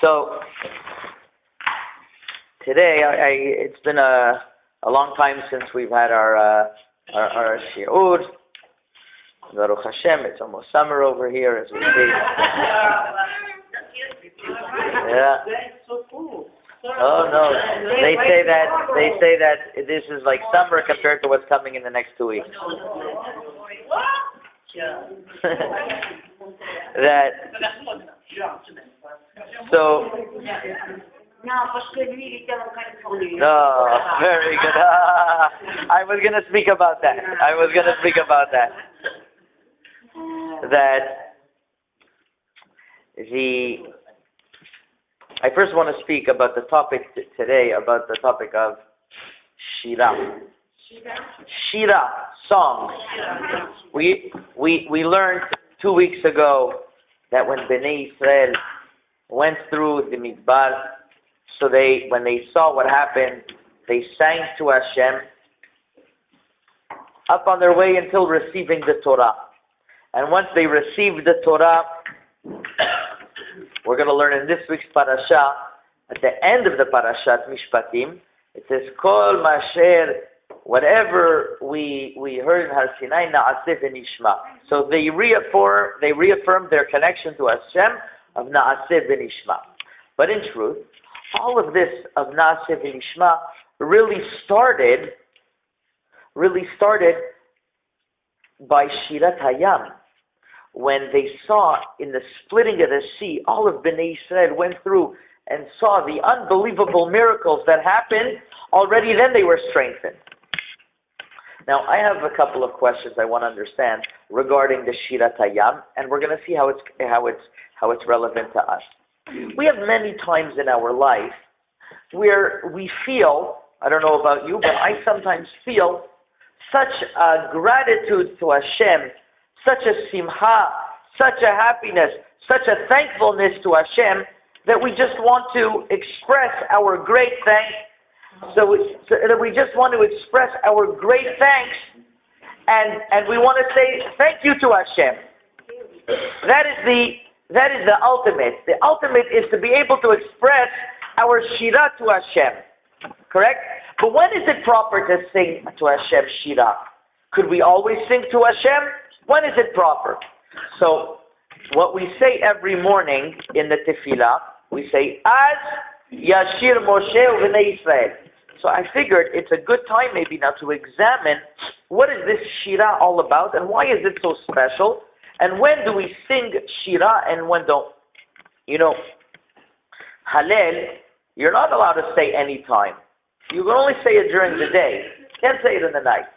So today, it's been a long time since we've had our Shiur. Baruch Hashem, it's almost summer over here as we see. Yeah. Oh no, they say that this is like summer compared to what's coming in the next 2 weeks. So. No, very good. I was going to speak about that. I first want to speak about the topic today, about the topic of Shira. Shira, songs. We learned 2 weeks ago that when Bnei Israel went through the Midbar, so when they saw what happened, they sang to Hashem up on their way until receiving the Torah. And once they received the Torah, we're going to learn in this week's parasha, at the end of the parashat Mishpatim, it says, Kol Masher, whatever we heard in Har Sinai, Na'aseh v'nishma. So they reaffirmed their connection to Hashem of Na'aseh v'nishma. But in truth, all of this of Na'aseh v'nishma really started by Shirat Hayam. When they saw in the splitting of the sea, all of Bnei Israel went through and saw the unbelievable miracles that happened. Already then they were strengthened. Now I have a couple of questions I want to understand regarding the Shirat Hayam, and we're going to see how it's relevant to us. We have many times in our life where we feel, I don't know about you, but I sometimes feel such a gratitude to Hashem, such a simha, such a happiness, such a thankfulness to Hashem, that we just want to express our great thanks. So that we just want to express our great thanks, and we want to say thank you to Hashem. That is the ultimate. The ultimate is to be able to express our shira to Hashem. Correct? But when is it proper to sing to Hashem shira? Could we always sing to Hashem? When is it proper? So, what we say every morning in the tefillah, we say, Az Yashir Moshe U'Bnei Israel. So I figured it's a good time maybe now to examine what is this shira all about and why is it so special? And when do we sing shira and when don't? You know, Hallel, you're not allowed to say any time. You can only say it during the day. You can't say it in the night.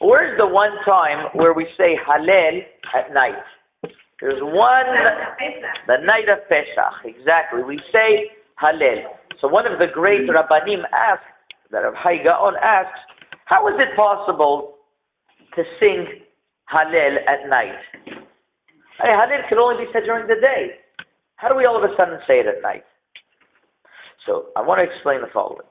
Where's the one time where we say Hallel at night? There's one, the night of Pesach. Exactly. We say Hallel. So one of the great Rabbanim asked, that Rav Hai Gaon asks, how is it possible to sing Hallel at night? Hey, Hallel can only be said during the day. How do we all of a sudden say it at night? So I want to explain the following.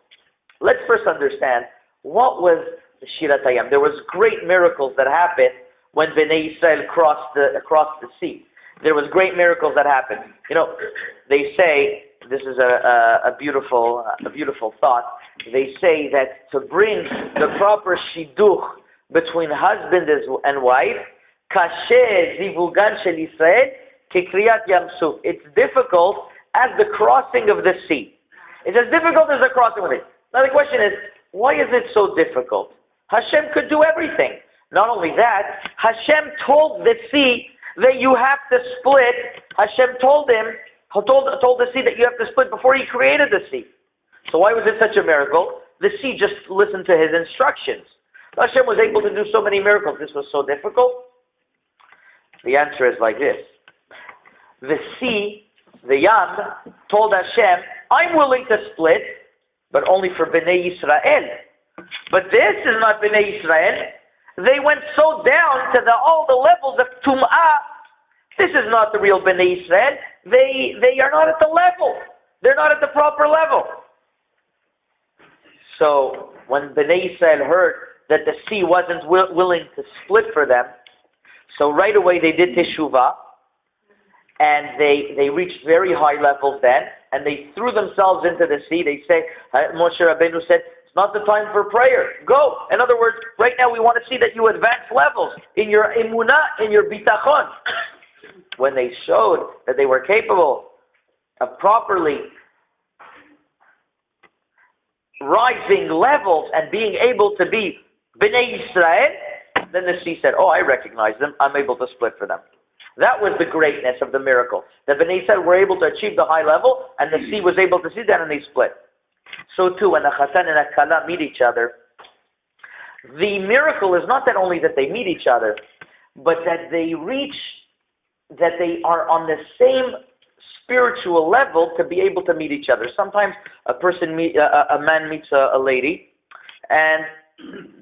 Let's first understand what was the Shirat Hayam. There was great miracles that happened when Bnei Israel crossed the sea. There was great miracles that happened. You know, they say, this is a beautiful thought. They say that to bring the proper shidduch between husband and wife, kasher zivugan shel Israel kekriyat yam suf. It's difficult as the crossing of the sea. It's as difficult as the crossing of the sea. Now the question is, why is it so difficult? Hashem could do everything. Not only that, Hashem told the sea that you have to split. Hashem told the sea that you have to split before he created the sea. So why was it such a miracle? The sea just listened to his instructions. Hashem was able to do so many miracles. This was so difficult? The answer is like this. The sea, the Yam, told Hashem, I'm willing to split, but only for Bnei Israel. But this is not Bnei Israel. They went so down to all the levels of Tum'ah. This is not the real Bnei Israel. They are not at the level. They're not at the proper level. So when Bnei Israel heard that the sea wasn't willing to split for them, so right away they did teshuvah, and they reached very high levels then, and they threw themselves into the sea. They say, Moshe Rabbeinu said, it's not the time for prayer. Go. In other words, right now we want to see that you advance levels in your emunah, in your bitachon. When they showed that they were capable of properly rising levels and being able to be Bnei Israel, then the sea said, oh, I recognize them. I'm able to split for them. That was the greatness of the miracle. The Bnei Israel were able to achieve the high level, and the sea was able to see that, and they split. So too, when the Chatan and the Kala meet each other, the miracle is not that only that they meet each other, but that they are on the same spiritual level to be able to meet each other. Sometimes a man meets a lady, and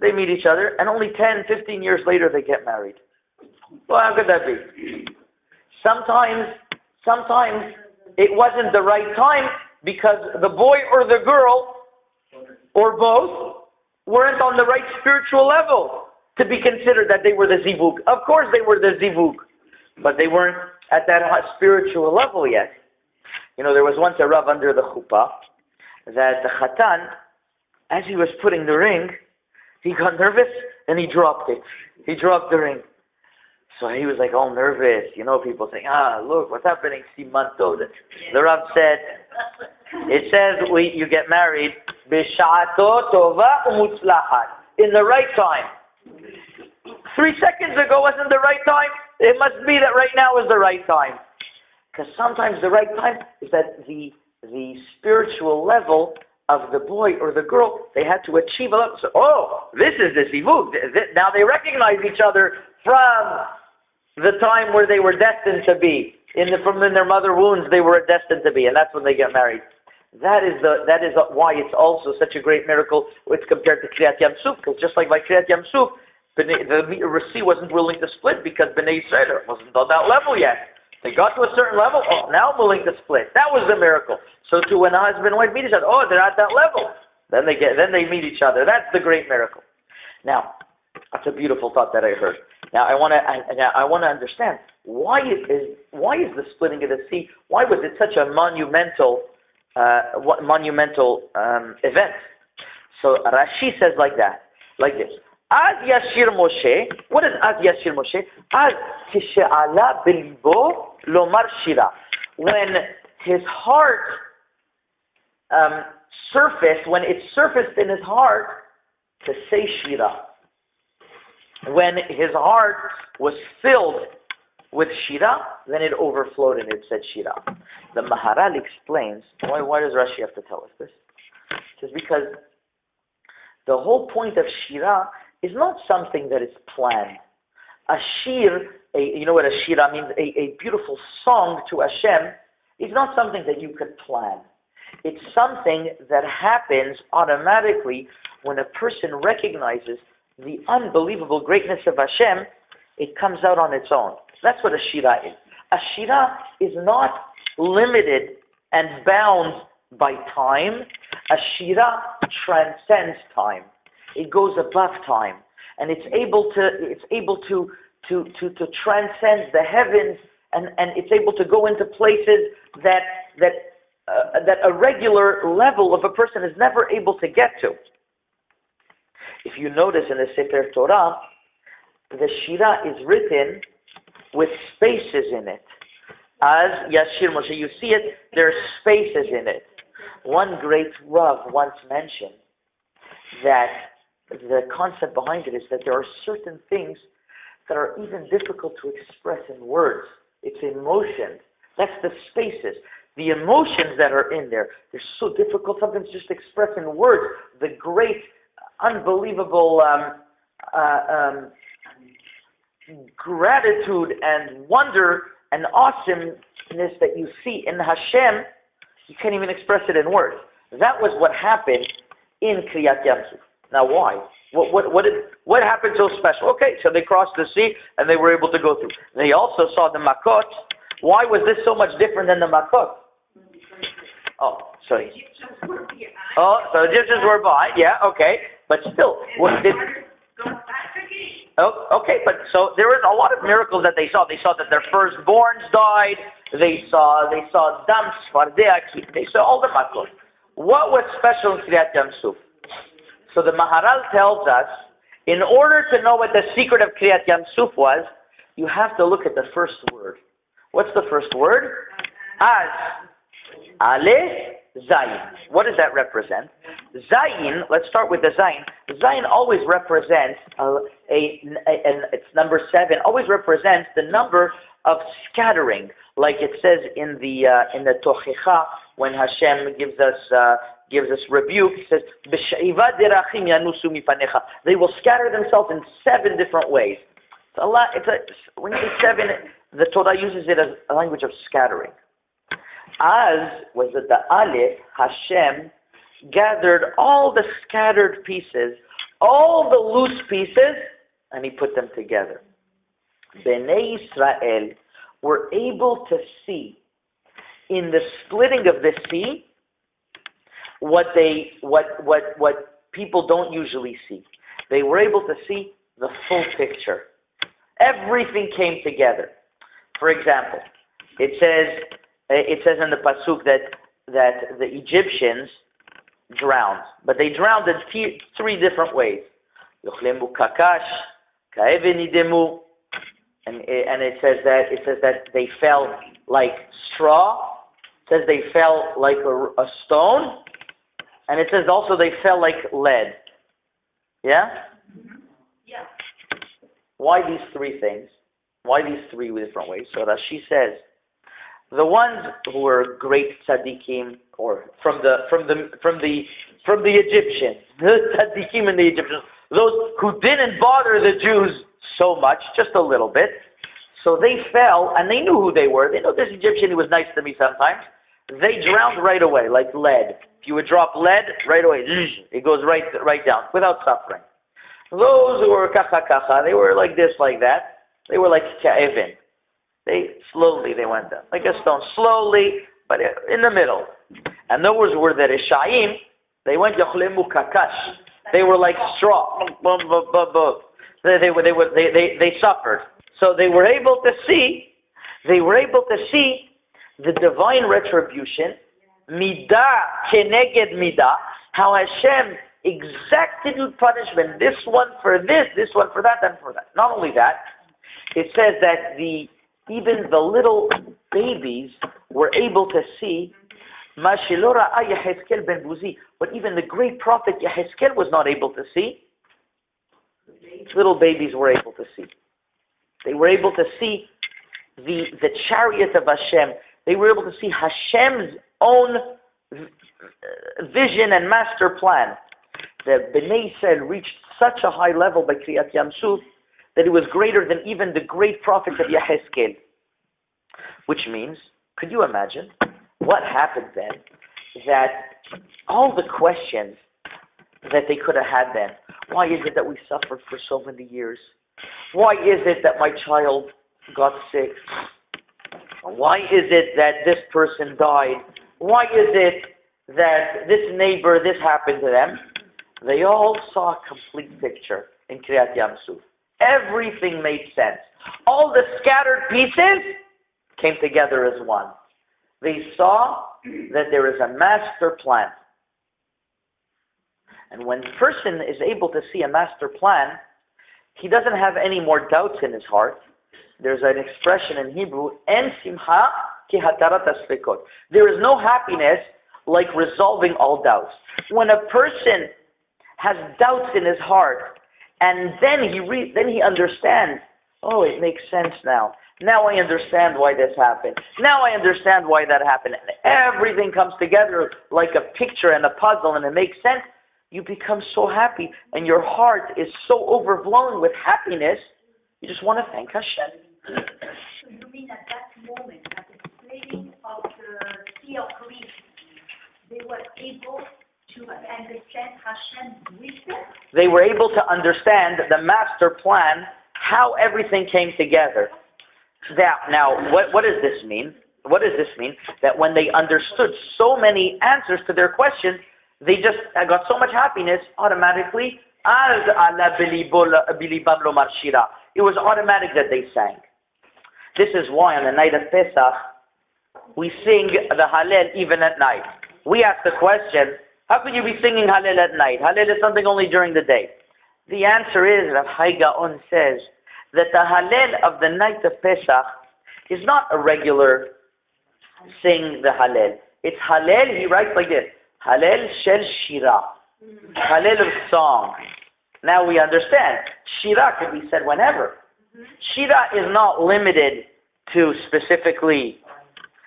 they meet each other, and only 10, 15 years later they get married. Well, how could that be? Sometimes it wasn't the right time because the boy or the girl, or both, weren't on the right spiritual level to be considered that they were the zivug. Of course they were the zivug, but they weren't at that spiritual level yet. You know, there was once a Rav under the chuppah that the Chatan, as he was putting the ring, he got nervous and he dropped it. He dropped the ring. So he was like all nervous. You know, people saying, look, what's happening? Simanto. The Rav said, it says you get married b'sha'ato tova u'mutzlachat, in the right time. 3 seconds ago wasn't the right time. It must be that right now is the right time. Because sometimes the right time is that the spiritual level of the boy or the girl, they had to achieve a level. So, this is the zivug. Now they recognize each other from the time where they were destined to be. From in their mother wounds, they were destined to be, and that's when they get married. That is why it's also such a great miracle. It's compared to Kriyat Yam Suf, because just like by Kriyat Yam Suf, the sea wasn't willing to split because Bnei Israel wasn't on that level yet. They got to a certain level. Now I'm willing to split. That was the miracle. So too, when a husband and wife meet each other, they're at that level. Then they meet each other. That's the great miracle. Now, that's a beautiful thought that I heard. Now I want to understand why is the splitting of the sea? Why was it such a monumental event? So Rashi says like this. Az Yashir Moshe. What is Az Yashir Moshe? Az Kishe'ala Belibo Lomar Shira. When his heart when it surfaced in his heart to say Shira. When his heart was filled with Shira, then it overflowed and it said Shira. The Maharal explains, why does Rashi have to tell us this? It says because the whole point of Shira is not something that is planned. A shir, you know what a shira means, a beautiful song to Hashem, is not something that you could plan. It's something that happens automatically when a person recognizes the unbelievable greatness of Hashem. It comes out on its own. That's what a shira is. A shira is not limited and bound by time. A shira transcends time. It goes above time, and it's able to transcend the heavens, and it's able to go into places that a regular level of a person is never able to get to. If you notice in the Sefer Torah, the Shira is written with spaces in it. As Yashir Moshe, you see it, there are spaces in it. One great Rav once mentioned that the concept behind it is that there are certain things that are even difficult to express in words. It's emotions. That's the spaces. The emotions that are in there, they're so difficult sometimes just to express in words. The great, unbelievable gratitude and wonder and awesomeness that you see in Hashem, you can't even express it in words. That was what happened in Kriyat Yam Suf. Now why? What happened so special? Okay, so they crossed the sea and they were able to go through. They also saw the Makot. Why was this so much different than the Makot? Oh, sorry. Oh, so Egyptians were by, yeah, okay. But still, okay, but so there was a lot of miracles that they saw. They saw that their firstborns died. They saw Dam Sfardea, they saw all the Makot. What was special in Kriyat Yam Suf? So the Maharal tells us, in order to know what the secret of Kriyat Yam Suf was, you have to look at the first word. What's the first word? Az. Aleph, Zayin. What does that represent? Zayin, let's start with the Zayin. Zayin always represents, it's number 7, always represents the number of scattering. Like it says in the Tochecha, when Hashem gives us rebuke, it says, they will scatter themselves in 7 different ways. It's a lot. When you say 7, the Torah uses it as a language of scattering. Az was that the Aleph, Hashem, gathered all the scattered pieces, all the loose pieces, and he put them together. Bnei Israel were able to see in the splitting of the sea what people don't usually see. They were able to see the full picture. Everything came together. For example, it says in the pasuk that the Egyptians drowned, but they drowned in 3 different ways. Yochlemu kakash, ka'even idemu, and it says that they fell like straw. It says they fell like a stone, and it says also they fell like lead. Yeah? Yeah. Why these 3 things? Why these 3 different ways? So Rashi says, the ones who were great tzaddikim, or from the Egyptians, the tzaddikim and the Egyptians, those who didn't bother the Jews so much, just a little bit, so they fell, and they knew who they were. They know this Egyptian, he was nice to me sometimes. They drowned right away, like lead. If you would drop lead, right away, it goes right down, without suffering. Those who were kacha, they were like this, like that. They were like ka'evin. They went down, like a stone, slowly, but in the middle. And those were the Rishayim, they went yochlemu kakash. They were like straw. They suffered. So they were able to see the divine retribution, midah keneged midah, how Hashem exacted punishment, this one for this one for that, and for that. Not only that, it says that even the little babies were able to see what even the great prophet Yehezkel was not able to see. Little babies were able to see. They were able to see the chariot of Hashem. They were able to see Hashem's own vision and master plan. The Bnei Yisrael reached such a high level by Kriyat Yam Suf that it was greater than even the great prophets of Yehezkel. Which means, could you imagine what happened then? That all the questions that they could have had then. Why is it that we suffered for so many years? Why is it that my child got sick? Why is it that this person died? Why is it that this neighbor, this happened to them? They all saw a complete picture in Kriyat Yam Suf. Everything made sense. All the scattered pieces came together as one. They saw that there is a master plan. And when a person is able to see a master plan, he doesn't have any more doubts in his heart. There's an expression in Hebrew, En simcha ki hatarat hasfekot. There is no happiness like resolving all doubts. When a person has doubts in his heart, and then he understands, oh, it makes sense now. Now I understand why this happened. Now I understand why that happened. And everything comes together like a picture and a puzzle, and it makes sense. You become so happy, and your heart is so overflowing with happiness, you just want to thank Hashem. So you mean at that moment, at the splitting of the Sea of Greece, they were able to understand Hashem's wisdom? They were able to understand the master plan, how everything came together. Now, what does this mean? What does this mean? That when they understood so many answers to their questions, they just got so much happiness automatically. It was automatic that they sang. This is why on the night of Pesach, we sing the Hallel even at night. We ask the question, how could you be singing Hallel at night? Hallel is something only during the day. The answer is, Rav Hai Gaon says, that the Hallel of the night of Pesach is not a regular sing the Hallel. It's Hallel, he writes like this, Hallel shel Shira, Hallel of song. Now we understand, Shira can be said whenever. Shira is not limited to specifically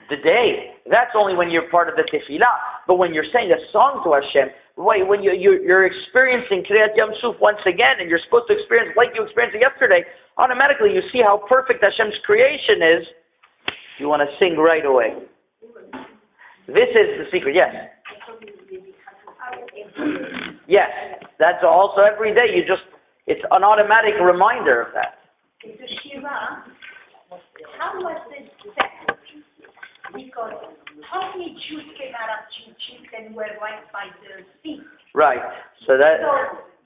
the day. That's only when you're part of the tefillah. But when you're saying a song to Hashem, when you're experiencing Kriyat Yam Suf once again, and you're supposed to experience like you experienced it yesterday, automatically you see how perfect Hashem's creation is. You want to sing right away. This is the secret, yes. Yes, that's also every day. It's an automatic reminder of that. It's a Shira. How was this set? Because how many Jews came out of Egypt and were right by the sea? Right. So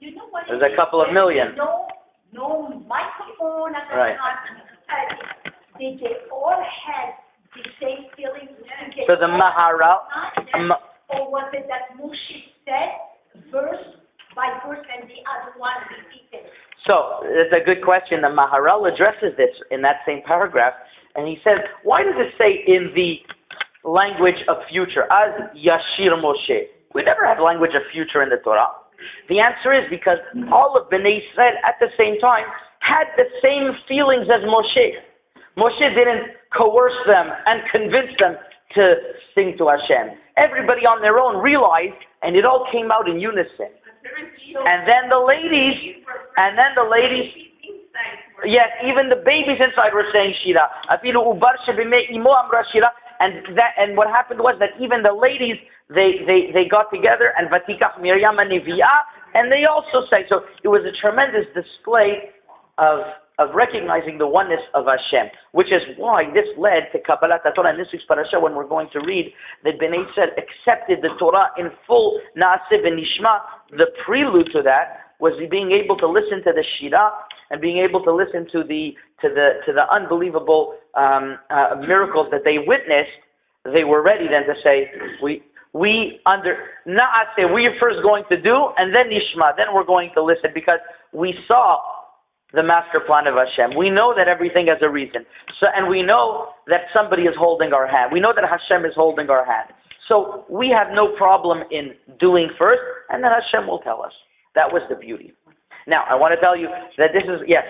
you know what there's a couple of million. No microphone at the right. time. They all had the same feelings. So the Maharal. Or was it that Moshe said verse by verse and the other one repeated? So it's a good question. The Maharal addresses this in that same paragraph. And he says, why does it say in the language of future, as Yashir Moshe? We never have language of future in the Torah. The answer is because all of Bnei Israel at the same time had the same feelings as Moshe. Moshe didn't coerce them and convince them to sing to Hashem. Everybody on their own realized, and it all came out in unison. And then the ladies, yes, even the babies inside were saying Shira. And what happened was that even the ladies, they got together and Vatikach Miriam Nevi'ah, and they also sang. So it was a tremendous display of recognizing the oneness of Hashem, which is why this led to Kabbalat Torah in this week's parasha when we're going to read that Bnei Israel accepted the Torah in full, Naaseh v'Nishma. The prelude to that was being able to listen to the Shira and being able to listen to the unbelievable miracles that they witnessed. They were ready then to say, we're first going to do, and then Nishma, then we're going to listen, because we saw the master plan of Hashem. We know that everything has a reason. And we know that somebody is holding our hand. We know that Hashem is holding our hand. So we have no problem in doing first, and then Hashem will tell us. That was the beauty. Now, I want to tell you that this is, yes.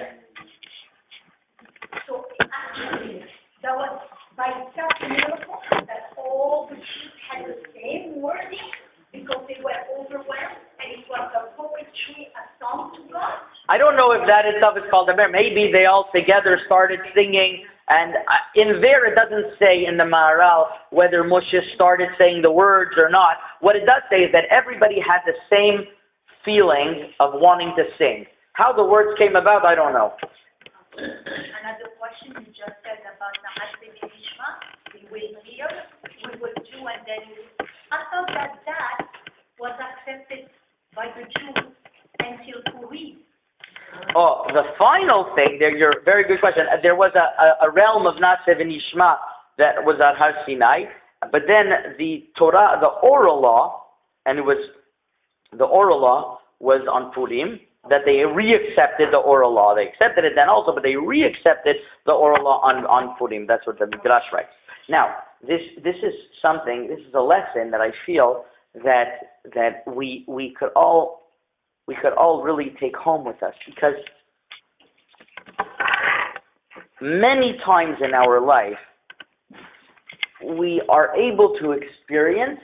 So actually, that was by itself a miracle that all the Jews had the same wording because they were overwhelmed, and it was a poetry, a song to God. I don't know if that itself is called a miracle. Maybe they all together started singing, and in there it doesn't say in the Maharal whether Moshe started saying the words or not. What it does say is that everybody had the same feeling of wanting to sing. How the words came about, I don't know. Another question you just said about Naaseh v'Nishma. We will hear, we will do, and then I thought that was accepted by the Jews until Purim. Oh, the final thing, your very good question. There was a realm of Naaseh v'Nishma that was at Har Sinai, but then the Torah, the oral law, and the oral law was on Purim, that they re-accepted the oral law. They accepted it then also, but they re-accepted the oral law on Purim. That's what the Midrash writes. Now, this is a lesson that I feel that we could all really take home with us, because many times in our life we are able to experience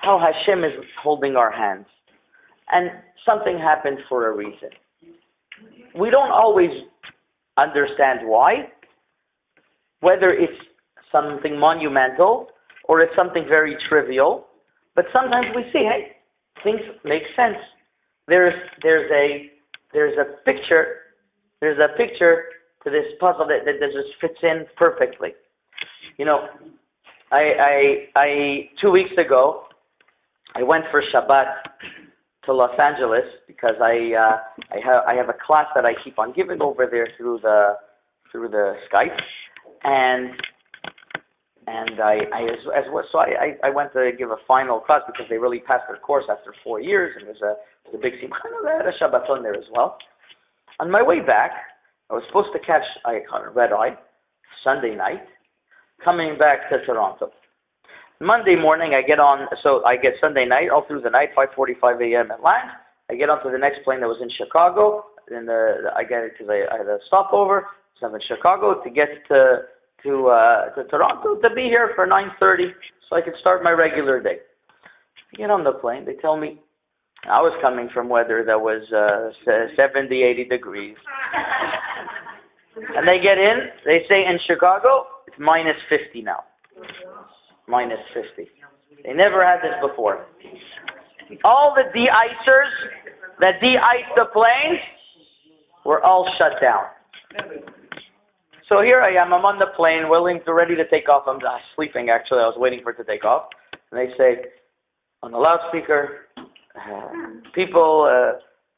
how Hashem is holding our hands, and something happened for a reason. We don't always understand why, whether it's something monumental or it's something very trivial, but sometimes we see, hey, things make sense. There's a picture to this puzzle that just fits in perfectly. You know, I 2 weeks ago I went for Shabbat to Los Angeles because I have a class that I keep on giving over there through the Skype, and And I went to give a final class because they really passed their course after 4 years, and it was a big simcha. I had a Shabbaton there as well. On my way back, I was supposed to catch a red eye Sunday night, coming back to Toronto. Monday morning, I get Sunday night, all through the night, 5:45 a.m. at land. I get onto the next plane that was in Chicago, and I get because I had a stopover. So I'm in Chicago to get to Toronto to be here for 9:30, so I could start my regular day. I get on the plane. They tell me I was coming from weather that was 70, 80 degrees. And they get in, they say in Chicago, it's minus 50 now. Minus 50. They never had this before. All the de-icers that de-iced the planes were all shut down. So here I am, I'm on the plane, ready to take off. I'm sleeping actually, I was waiting for it to take off. And they say, on the loudspeaker, people,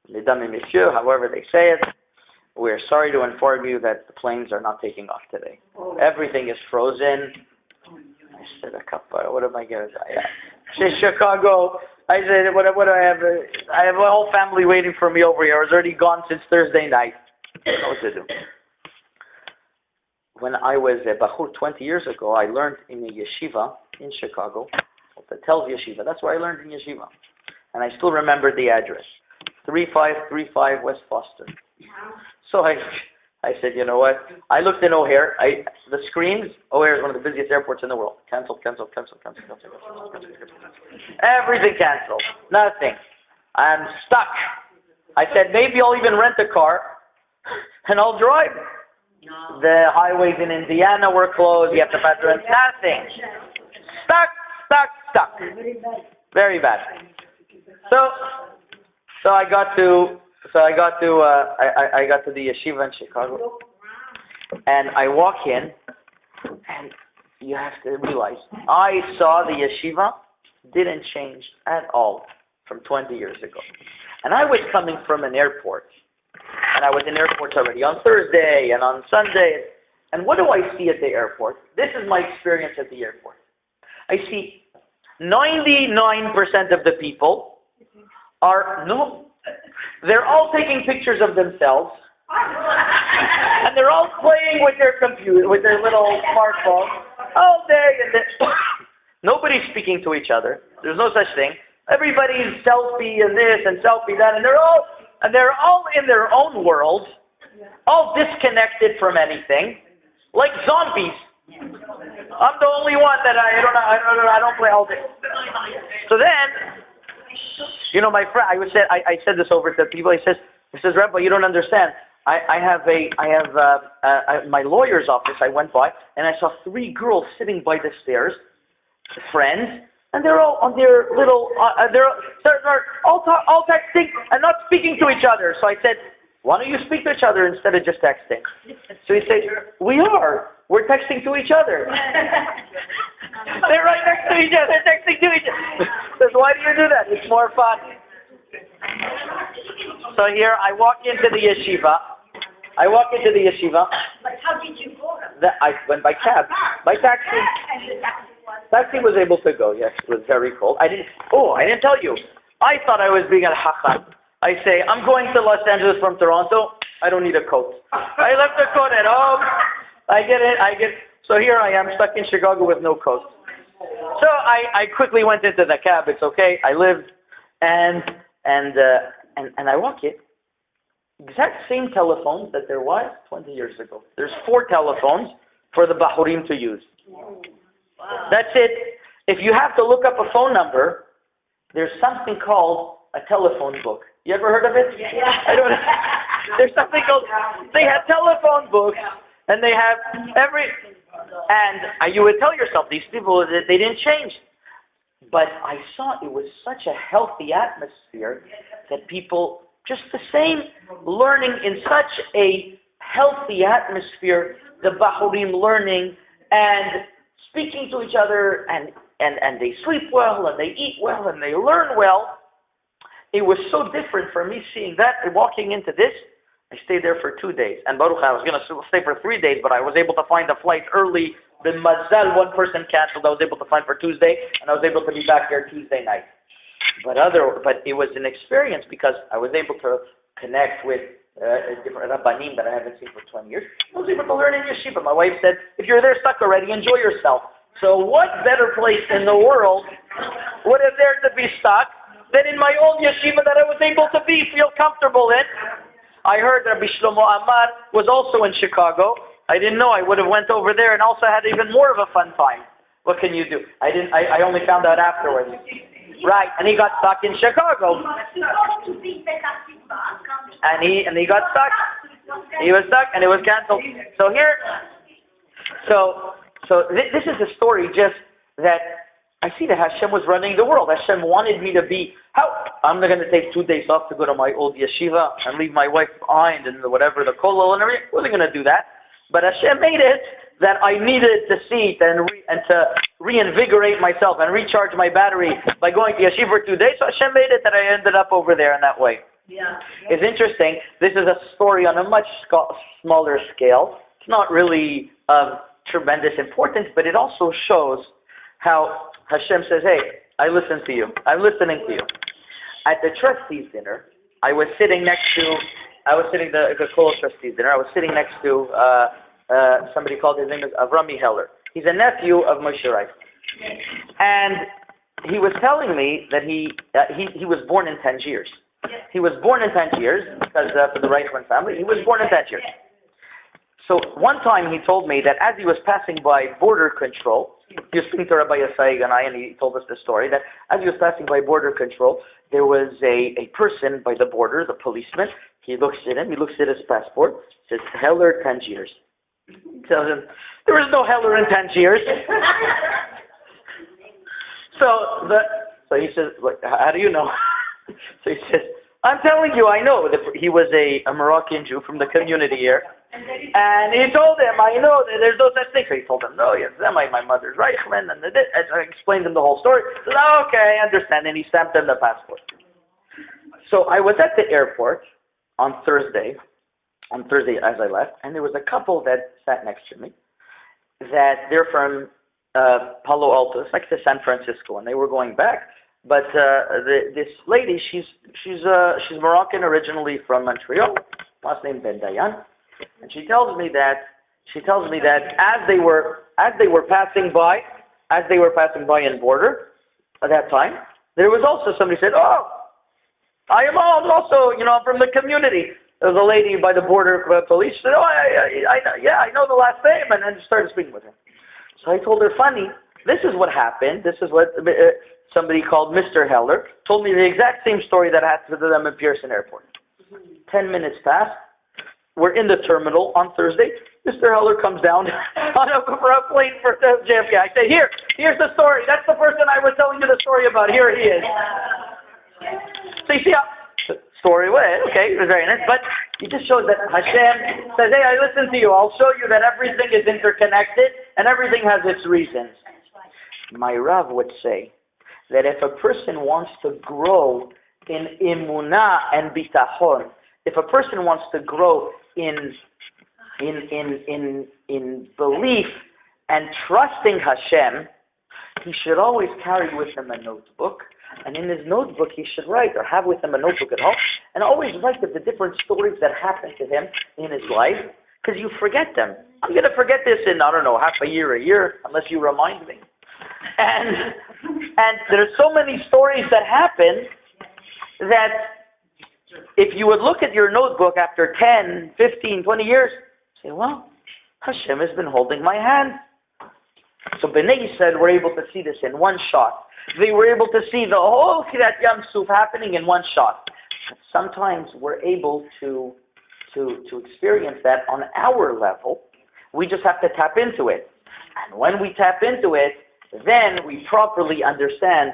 mesdames et messieurs, however they say it, we're sorry to inform you that the planes are not taking off today. Everything is frozen. I said, what am I going to do? I said, Chicago. I said, what do I have? I have a whole family waiting for me over here. I was already gone since Thursday night. I don't know what to do. When I was a Bahur 20 years ago, I learned in a yeshiva in Chicago, the Telz Yeshiva. That's where I learned in yeshiva. And I still remember the address. 3535 West Foster. So I said, you know what? I looked in O'Hare. The screens, O'Hare is one of the busiest airports in the world. Cancel. Everything canceled. Nothing. I'm stuck. I said, maybe I'll even rent a car and I'll drive. No. The highways in Indiana were closed. You have to pass through. Nothing. Stuck. Very bad. So I got to the yeshiva in Chicago, and I walk in, and you have to realize, I saw the yeshiva didn't change at all from 20 years ago. And I was coming from an airport, and I was in airports already on Thursday and on Sunday, and what do I see at the airport? This is my experience at the airport. I see 99% of the people they're all taking pictures of themselves, and they're all playing with their computer, with their little smartphone, all day, and nobody's speaking to each other. There's no such thing. Everybody's selfie and this and selfie that, and they're all in their own world, all disconnected from anything, like zombies. I'm the only one that I don't play all day. So then, you know, my friend, I said this over to people. He says, Rabbi, you don't understand. I have my lawyer's office. I went by and I saw 3 girls sitting by the stairs, friends, and they're all on their little, they're all texting and not speaking to each other. So I said, why don't you speak to each other instead of just texting? So he said, we're texting to each other. They're right next to each other. They're texting to each other. Says, why do you do that? It's more fun. So here I walk into the yeshiva. But how did you go? I went by cab. By taxi. Taxi was able to go, yes. It was very cold. I didn't tell you. I thought I was being a hacham. I say, I'm going to Los Angeles from Toronto. I don't need a coat. I left the coat at home. So here I am stuck in Chicago with no coat. So I quickly went into the cab. It's okay. I lived, and I walk in. Exact same telephones that there was 20 years ago. There's 4 telephones for the Bahurim to use. Wow. That's it. If you have to look up a phone number, there's something called a telephone book. You ever heard of it? Yeah. I don't know. There's something called, they have telephone books, and they have and you would tell yourself, these people, they didn't change. But I saw it was such a healthy atmosphere that people, just the same, learning in such a healthy atmosphere, the Bahurim learning and speaking to each other, and they sleep well, and they eat well, and they learn well. It was so different for me seeing that and walking into this. I stayed there for 2 days. And Baruch, I was going to stay for 3 days, but I was able to find a flight early B'mazal, one person canceled. I was able to find for Tuesday, and I was able to be back there Tuesday night. But it was an experience because I was able to connect with different rabbanim that I haven't seen for 20 years. I was able to learn in yeshiva. My wife said, if you're there stuck already, enjoy yourself. So what better place in the world would have there to be stuck than in my old yeshiva that I was able to feel comfortable in? I heard Rabbi Shlomo Amar was also in Chicago. I didn't know. I would have went over there and also had even more of a fun time. What can you do? I only found out afterwards. Right, and he got stuck in Chicago. And he got stuck. He was stuck, and it was canceled. So this is a story just that I see that Hashem was running the world. Hashem wanted me to be. I'm not going to take 2 days off to go to my old yeshiva and leave my wife behind and whatever the kollel and everything. I wasn't going to do that. But Hashem made it that I needed to see and to reinvigorate myself and recharge my battery by going to yeshiva for 2 days. So Hashem made it that I ended up over there in that way. Yeah. It's interesting. This is a story on a much smaller scale. It's not really of tremendous importance, but it also shows how Hashem says, hey, I listen to you. I'm listening to you. At the trustees dinner, the Kol trustees dinner, I was sitting next to somebody called, his name is Avrami Heller. He's a nephew of Moshe Reif. And he was telling me that he was born in Tangiers. He was born in Tangiers because for the Reichman family, he was born in Tangiers. So one time he told me that as he was passing by border control, he was speaking to Rabbi Yasai and he told us the story, that as he was passing by border control, there was a person by the border, the policeman. He looks at him, he looks at his passport, says, Heller Tangiers. He tells him, there is no Heller in Tangiers. So he says, how do you know? So he says, I'm telling you, I know. He was a Moroccan Jew from the community here. And he told him, I know that there's no such thing. So he told him, no, yes, my mother's Reichman. And I explained him the whole story. He said, okay, I understand. And he stamped him the passport. So I was at the airport on Thursday as I left, and there was a couple that sat next to me that they're from Palo Alto, it's like to San Francisco, and they were going back. But this lady, she's Moroccan originally from Montreal, last name Ben Dayan, and she tells me that as they were passing by in border at that time, there was also somebody said, oh, I am also, I'm from the community. There was a lady by the border police. She said, oh, I know the last name, and then started speaking with her. So I told her, funny, this is what happened. This is what somebody called Mr. Heller told me the exact same story that happened to them at Pearson Airport. 10 minutes passed. We're in the terminal on Thursday. Mr. Heller comes down on a plane for JFK. I say, here's the story. That's the person I was telling you the story about. Here he is. So you see how story went. Okay, it was very nice. But it just shows that Hashem says, hey, I listen to you. I'll show you that everything is interconnected and everything has its reasons. My Rav would say that if a person wants to grow in emunah and bitachon, if a person wants to grow in belief and trusting Hashem, he should always carry with him a notebook. And in his notebook, he should write, or have with him a notebook at home, and always write of the different stories that happened to him in his life, because you forget them. I'm going to forget this in, half a year, unless you remind me. And there's so many stories that happen that if you would look at your notebook after 10, 15, 20 years, say, well, Hashem has been holding my hand. So Bnei Yisrael were able to see this in one shot. They were able to see the whole Kirat Yam Suf happening in one shot. But sometimes we're able to experience that on our level. We just have to tap into it. And when we tap into it, then we properly understand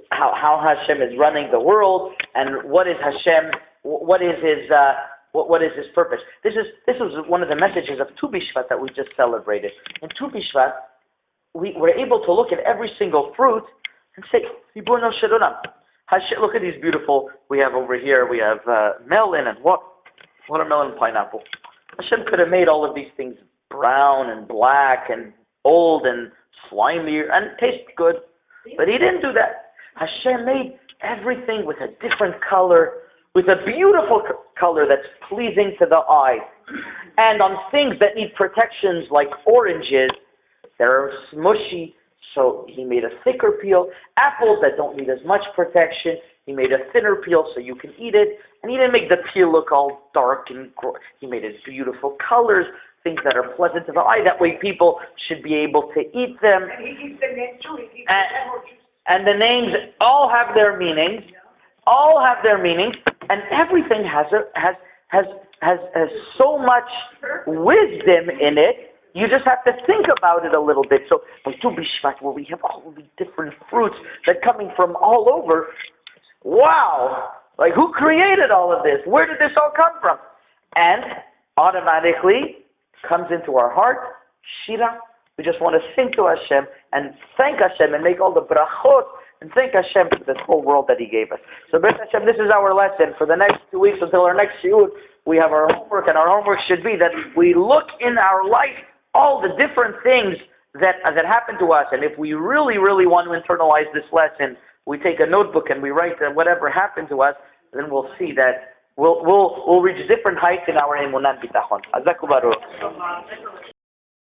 how Hashem is running the world and what is Hashem, what is his purpose. This is one of the messages of Tu B'Shvat that we just celebrated. In Tu B'Shvat, we were able to look at every single fruit and say, Ribono Shel Olam, Hashem, look at these beautiful, we have over here, we have melon and watermelon and pineapple. Hashem could have made all of these things brown and black and old and slimy and tastes good. But he didn't do that. Hashem made everything with a different color, with a beautiful color that's pleasing to the eye. And on things that need protections like oranges, they're smushy, so he made a thicker peel. Apples that don't need as much protection, he made a thinner peel so you can eat it. And he didn't make the peel look all dark and he made it beautiful colors, things that are pleasant to the eye. That way people should be able to eat them. And he gives the name too. And the names all have their meanings. All have their meanings. And everything has so much wisdom in it. You just have to think about it a little bit. So by Tu B'Shvat, where we have all of these different fruits that coming from all over, wow! Like, who created all of this? Where did this all come from? And automatically comes into our heart, Shira. We just want to sing to Hashem and thank Hashem and make all the brachot and thank Hashem for this whole world that He gave us. So, B'ez Hashem, this is our lesson. For the next 2 weeks until our next shiur, we have our homework, and our homework should be that we look in our life all the different things that happen to us, and if we really, really want to internalize this lesson, we take a notebook and we write whatever happened to us, then we'll see that we'll reach different heights in our emunah and bitachon. Hazak u'baruch.